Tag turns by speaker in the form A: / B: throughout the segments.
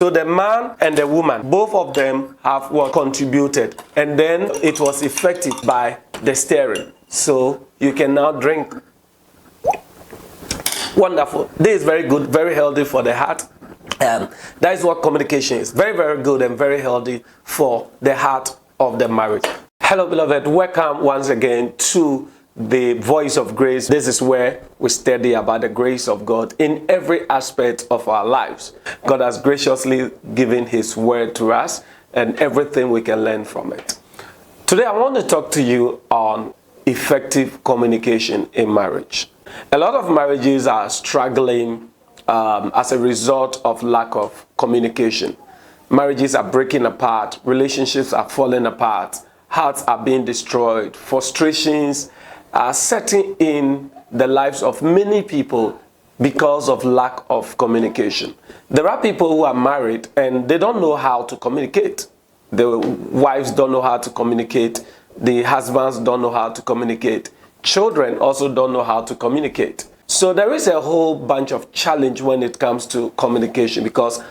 A: So the man and the woman, both of them have contributed, and then it was effective by the stirring. So you can now drink. Wonderful. This is very good, very healthy for the heart. That is what communication is. Very, very good and very healthy for the heart of the marriage. Hello, beloved. Welcome once again to the Voice of Grace. This is where we study about the grace of God in every aspect of our lives. God has graciously given His word to us and everything we can learn from it. Today I want to talk to you on effective communication in marriage. A lot of marriages are struggling as a result of lack of communication. Marriages are breaking apart, relationships are falling apart, hearts are being destroyed, frustrations are setting in the lives of many people because of lack of communication. There are people who are married and they don't know how to communicate. The wives don't know how to communicate. The husbands don't know how to communicate. Children also don't know how to communicate. So there is a whole bunch of challenge when it comes to communication because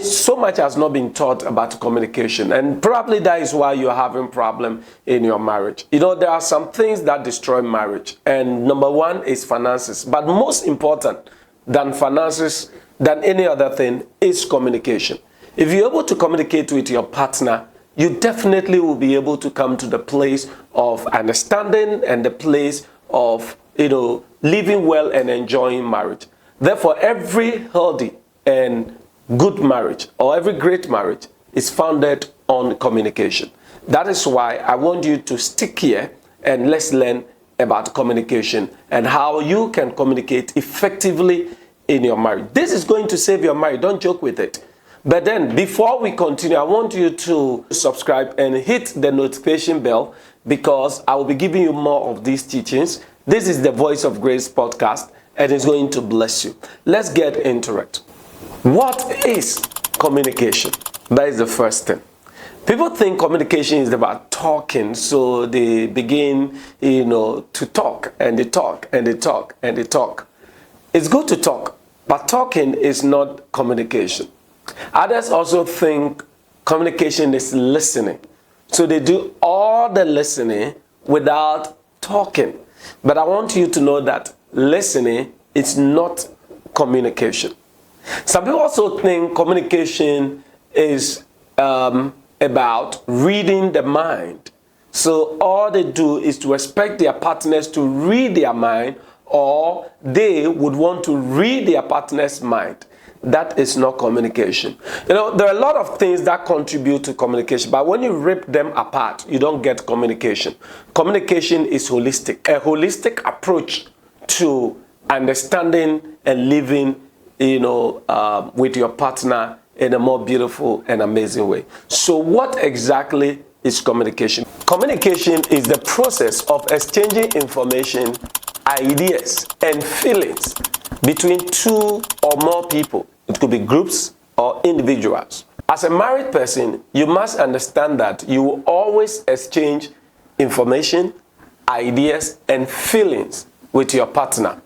A: so much has not been taught about communication, and probably that is why you're having problem in your marriage. You know, there are some things that destroy marriage, and number one is finances. But most important than finances, than any other thing, is communication. If you're able to communicate with your partner, you definitely will be able to come to the place of understanding and the place of, living well and enjoying marriage. Therefore, every healthy and good marriage or every great marriage is founded on communication. That is why I want you to stick here and let's learn about communication and how you can communicate effectively in your marriage. This is going to save your marriage. Don't joke with it. But then before we continue, I want you to subscribe and hit the notification bell because I will be giving you more of these teachings. This is the Voice of Grace podcast and it's going to bless you. Let's get into it. What is communication? That is the first thing. People think communication is about talking, so they begin, to talk, and they talk, and they talk, and they talk. It's good to talk, but talking is not communication. Others also think communication is listening. So they do all the listening without talking. But I want you to know that listening is not communication. Some people also think communication is about reading the mind. So all they do is to expect their partners to read their mind, or they would want to read their partner's mind. That is not communication. There are a lot of things that contribute to communication, but when you rip them apart, you don't get communication. Communication is holistic. A holistic approach to understanding and living with your partner in a more beautiful and amazing way. So what exactly is communication? Communication is the process of exchanging information, ideas, and feelings between two or more people. It could be groups or individuals. As a married person, you must understand that you will always exchange information, ideas, and feelings with your partner.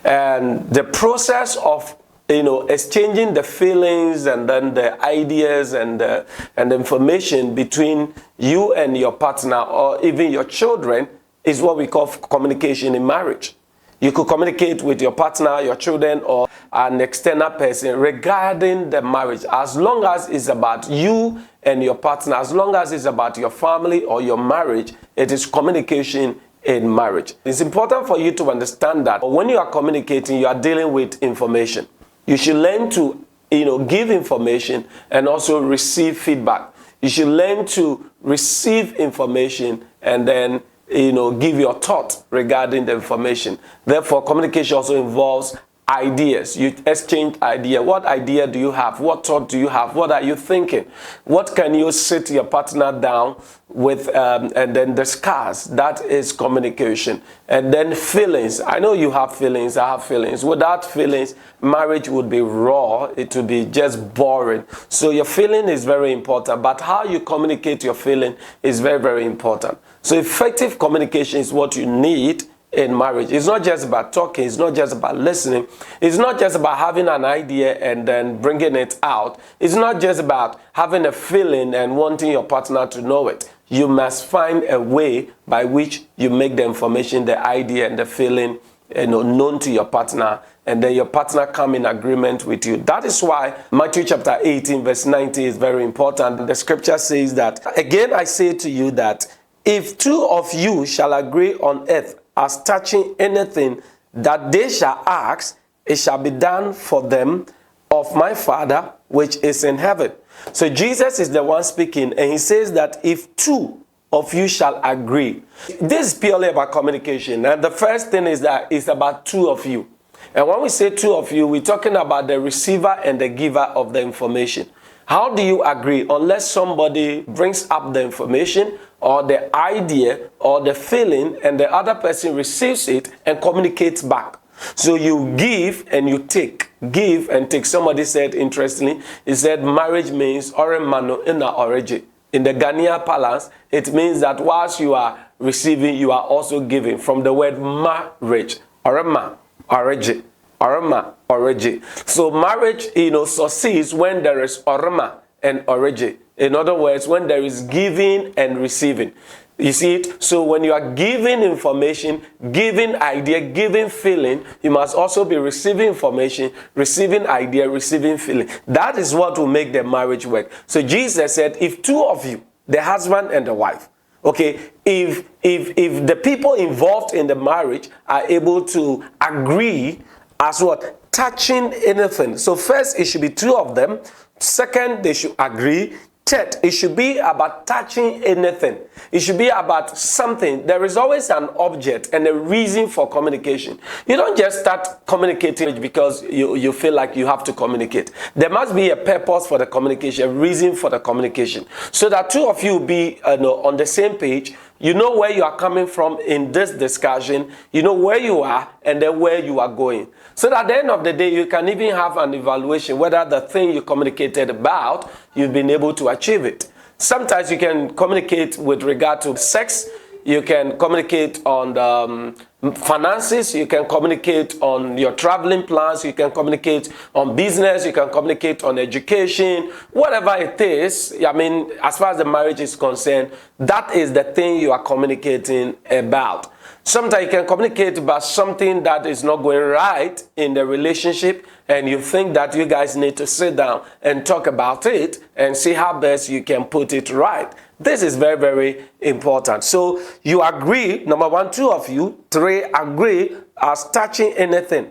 A: And the process of exchanging the feelings and then the ideas and the information between you and your partner or even your children is what we call communication in marriage. You could communicate with your partner, your children, or an external person regarding the marriage. As long as it's about you and your partner, as long as it's about your family or your marriage, it is communication in marriage. It's important for you to understand that when you are communicating, you are dealing with information. You should learn to, give information and also receive feedback. You should learn to receive information and then, give your thought regarding the information. Therefore, communication also involves ideas. You exchange idea. What idea do you have? What thought do you have? What are you thinking? What can you sit your partner down with and then discuss? That is communication. And then feelings. I know you have feelings. I have feelings. Without feelings, marriage would be raw. It would be just boring. So your feeling is very important, but how you communicate your feeling is very, very important. So effective communication is what you need in marriage. It's not just about talking. It's not just about listening. It's not just about having an idea and then bringing it out. It's not just about having a feeling and wanting your partner to know it. You must find a way by which you make the information, the idea, and the feeling known to your partner, and then your partner come in agreement with you. That is why Matthew chapter 18 verse 90 is very important. The scripture says that, again I say to you that if two of you shall agree on earth as touching anything that they shall ask, it shall be done for them of my Father which is in heaven. So Jesus is the one speaking, and he says that if two of you shall agree. This is purely about communication. And the first thing is that it's about two of you. And when we say two of you, we're talking about the receiver and the giver of the information. How do you agree? Unless somebody brings up the information or the idea or the feeling, and the other person receives it and communicates back. So you give and you take. Give and take. Somebody said, interestingly, he said marriage means ore mano ina oreje. In the Ghanaian parlance, it means that whilst you are receiving, you are also giving. From the word marriage, orema, oreje, orema, oreje. So marriage, succeeds when there is orema and oreje. In other words, when there is giving and receiving. You see it? So when you are giving information, giving idea, giving feeling, you must also be receiving information, receiving idea, receiving feeling. That is what will make the marriage work. So Jesus said, if two of you, the husband and the wife, okay, if the people involved in the marriage are able to agree as what? Touching anything. So first, it should be two of them. Second, they should agree. Third, it should be about touching anything. It should be about something. There is always an object and a reason for communication. You don't just start communicating because you feel like you have to communicate. There must be a purpose for the communication, a reason for the communication. So that two of you be on the same page. You know where you are coming from in this discussion. You know where you are and then where you are going. So that at the end of the day, you can even have an evaluation whether the thing you communicated about, you've been able to achieve it. Sometimes you can communicate with regard to sex. You can communicate on the finances. You can communicate on your traveling plans. You can communicate on business. You can communicate on education. Whatever it is, I mean, as far as the marriage is concerned, that is the thing you are communicating about. Sometimes you can communicate about something that is not going right in the relationship, and you think that you guys need to sit down and talk about it and see how best you can put it right. This is very, very important. So you agree, number one, two of you. Three, agree as touching anything.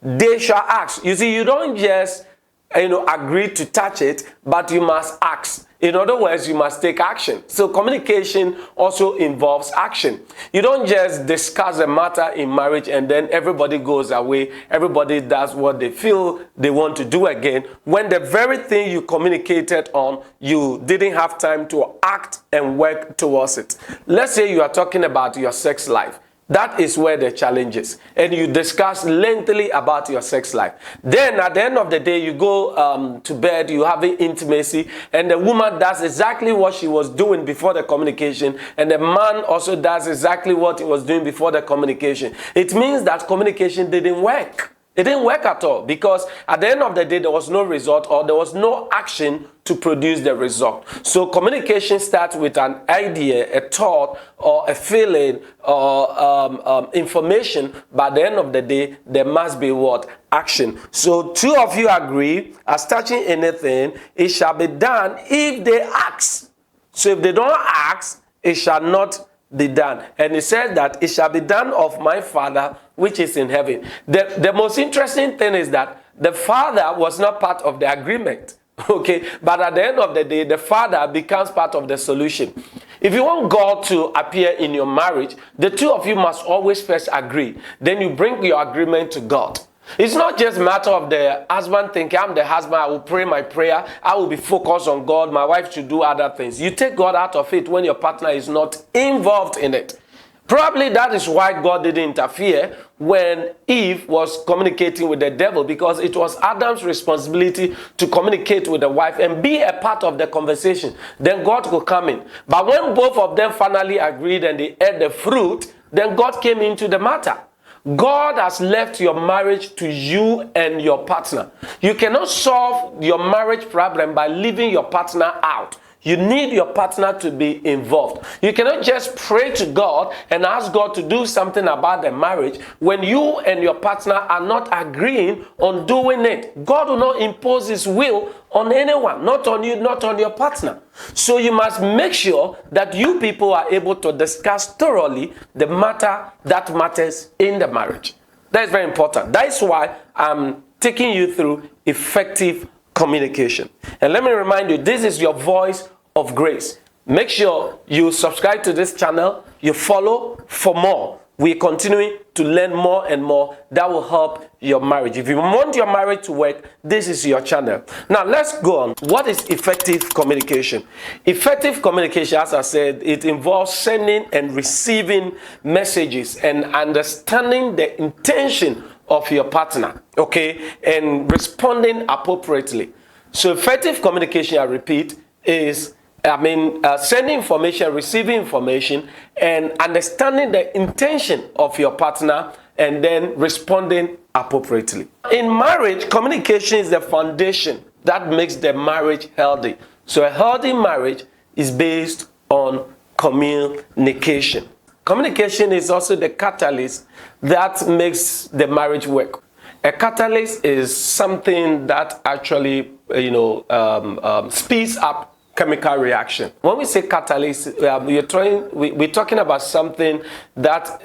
A: They shall ask. You see, you don't just agree to touch it, but you must ask. In other words, you must take action. So communication also involves action. You don't just discuss a matter in marriage and then everybody goes away. Everybody does what they feel they want to do again, when the very thing you communicated on, you didn't have time to act and work towards it. Let's say you are talking about your sex life. That is where the challenge is. And you discuss lengthily about your sex life. Then at the end of the day, you go to bed, you have intimacy, and the woman does exactly what she was doing before the communication, and the man also does exactly what he was doing before the communication. It means that communication didn't work. It didn't work at all, because at the end of the day, there was no result, or there was no action to produce the result. So communication starts with an idea, a thought, or a feeling, or information. But at the end of the day, there must be what? Action. So two of you agree, as touching anything, it shall be done if they ask. So if they don't ask, it shall not be done. And it says that it shall be done of my Father which is in heaven. The most interesting thing is that the Father was not part of the agreement. Okay, but at the end of the day, the Father becomes part of the solution. If you want God to appear in your marriage, the two of you must always first agree. Then you bring your agreement to God. It's not just a matter of the husband thinking, I'm the husband, I will pray my prayer, I will be focused on God, my wife should do other things. You take God out of it when your partner is not involved in it. Probably that is why God didn't interfere when Eve was communicating with the devil, because it was Adam's responsibility to communicate with the wife and be a part of the conversation. Then God could come in. But when both of them finally agreed and they ate the fruit, then God came into the matter. God has left your marriage to you and your partner. You cannot solve your marriage problem by leaving your partner out. You need your partner to be involved. You cannot just pray to God and ask God to do something about the marriage when you and your partner are not agreeing on doing it. God will not impose his will on anyone, not on you, not on your partner. So you must make sure that you people are able to discuss thoroughly the matter that matters in the marriage. That is very important. That is why I'm taking you through effective communication. And let me remind you, this is your voice of grace. Make sure you subscribe to this channel, you follow for more. We're continuing to learn more and more that will help your marriage. If you want your marriage to work, this is your channel. Now let's go on. What is effective communication? Effective communication, as I said, it involves sending and receiving messages and understanding the intention of your partner, okay, and responding appropriately. So effective communication, I repeat, is sending information, receiving information, and understanding the intention of your partner, and then responding appropriately. In marriage, communication is the foundation that makes the marriage healthy. So a healthy marriage is based on communication. Communication is also the catalyst that makes the marriage work. A catalyst is something that actually, speeds up chemical reaction. When we say catalyst, we're talking about something that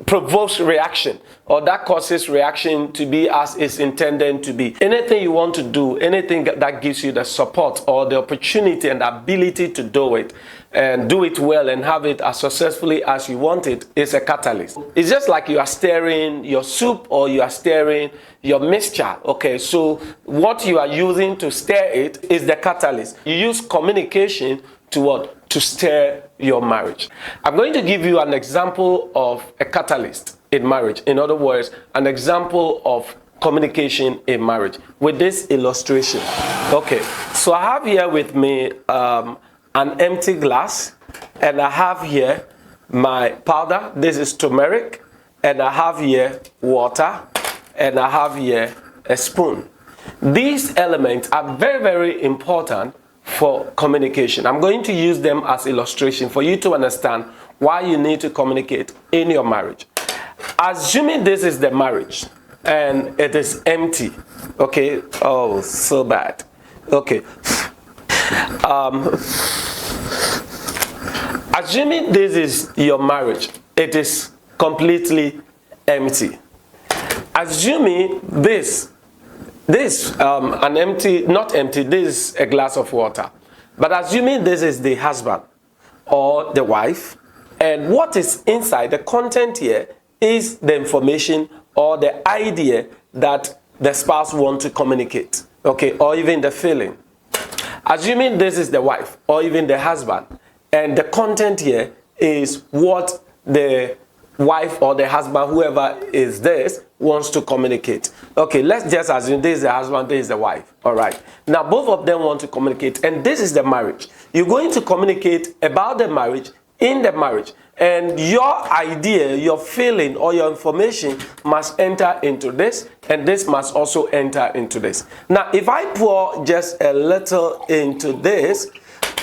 A: provokes reaction, or that causes reaction to be as it's intended to be. Anything you want to do, anything that gives you the support or the opportunity and ability to do it, and do it well and have it as successfully as you want it, is a catalyst. It's just like you are stirring your soup or you are stirring your mixture. Okay, so what you are using to stir it is the catalyst. You use communication to what? To stir your marriage. I'm going to give you an example of a catalyst in marriage. In other words, an example of communication in marriage with this illustration. Okay, so I have here with me an empty glass, and I have here my powder. This is turmeric, and I have here water, and I have here a spoon. These elements are very, very important for communication. I'm going to use them as illustration for you to understand why you need to communicate in your marriage. Assuming this is the marriage and it is empty. Okay, oh, so bad. Okay. Assuming this is your marriage, it is completely empty. Assuming this an empty, not empty, this is a glass of water. But assuming this is the husband or the wife, and what is inside, the content here, is the information or the idea that the spouse wants to communicate, okay, or even the feeling. Assuming this is the wife or even the husband, and the content here is what the wife or the husband, whoever is this, wants to communicate. Okay, let's just assume this is the husband, this is the wife. All right. Now, both of them want to communicate, and this is the marriage. You're going to communicate about the marriage in the marriage, and your idea, your feeling, or your information must enter into this, and this must also enter into this. Now, if I pour just a little into this,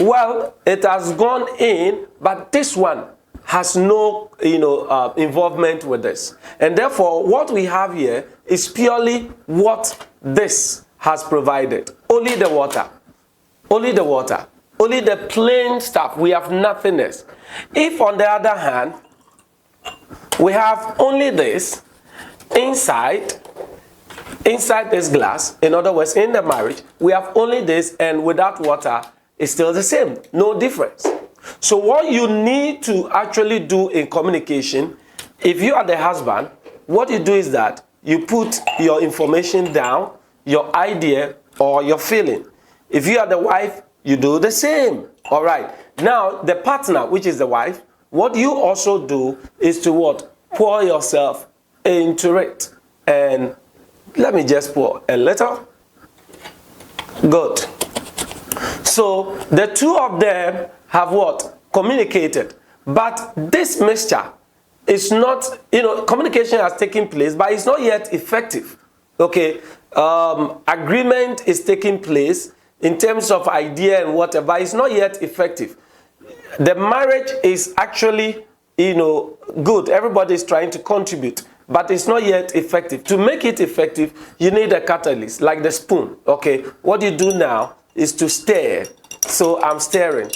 A: well, it has gone in, but this one has no involvement with this, and therefore what we have here is purely what this has provided. Only the water, only the water, only the plain stuff. We have nothing else. If on the other hand we have only this inside this glass, in other words, in the marriage we have only this, and without water it's still the same, no difference. So what you need to actually do in communication, if you are the husband, what you do is that you put your information down, your idea or your feeling. If you are the wife, you do the same. All right. Now, the partner, which is the wife, what you also do is to what? Pour yourself into it. And let me just pour a little. Good. So the two of them have what? Communicated. But this mixture it's not, communication has taken place, but it's not yet effective. Okay, agreement is taking place in terms of idea and whatever. It's not yet effective. The marriage is actually, good. Everybody is trying to contribute, but it's not yet effective. To make it effective, you need a catalyst, like the spoon. Okay, what you do now is to stir. So I'm stirring.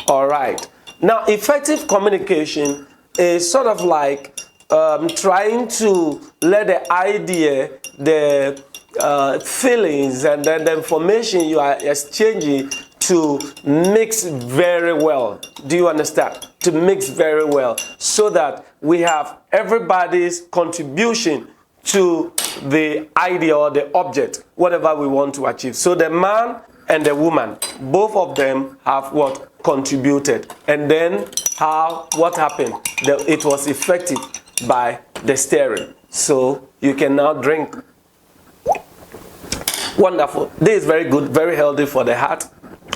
A: All right. Now, effective communication is sort of like trying to let the idea, the feelings, and then the information you are exchanging to mix very well. Do you understand? To mix very well, so that we have everybody's contribution to the idea or the object, whatever we want to achieve. So the man and the woman, both of them have what? Contributed. And then what happened? It was effective by the stirring. So you can now drink. Wonderful. This is very good, very healthy for the heart.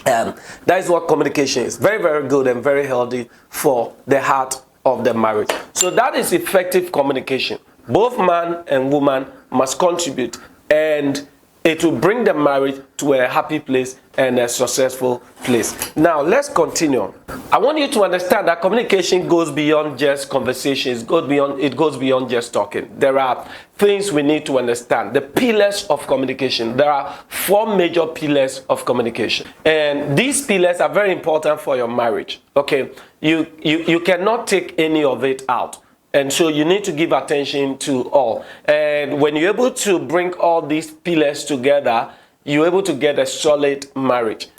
A: That is what communication is. Very, very good and very healthy for the heart of the marriage. So that is effective communication. Both man and woman must contribute, and it will bring the marriage to a happy place and a successful place. Now, let's continue. I want you to understand that communication goes beyond just conversations. It goes beyond just talking. There are things we need to understand. The pillars of communication. There are 4 major pillars of communication. And these pillars are very important for your marriage. Okay? You cannot take any of it out. And so you need to give attention to all. And when you're able to bring all these pillars together, you're able to get a solid marriage.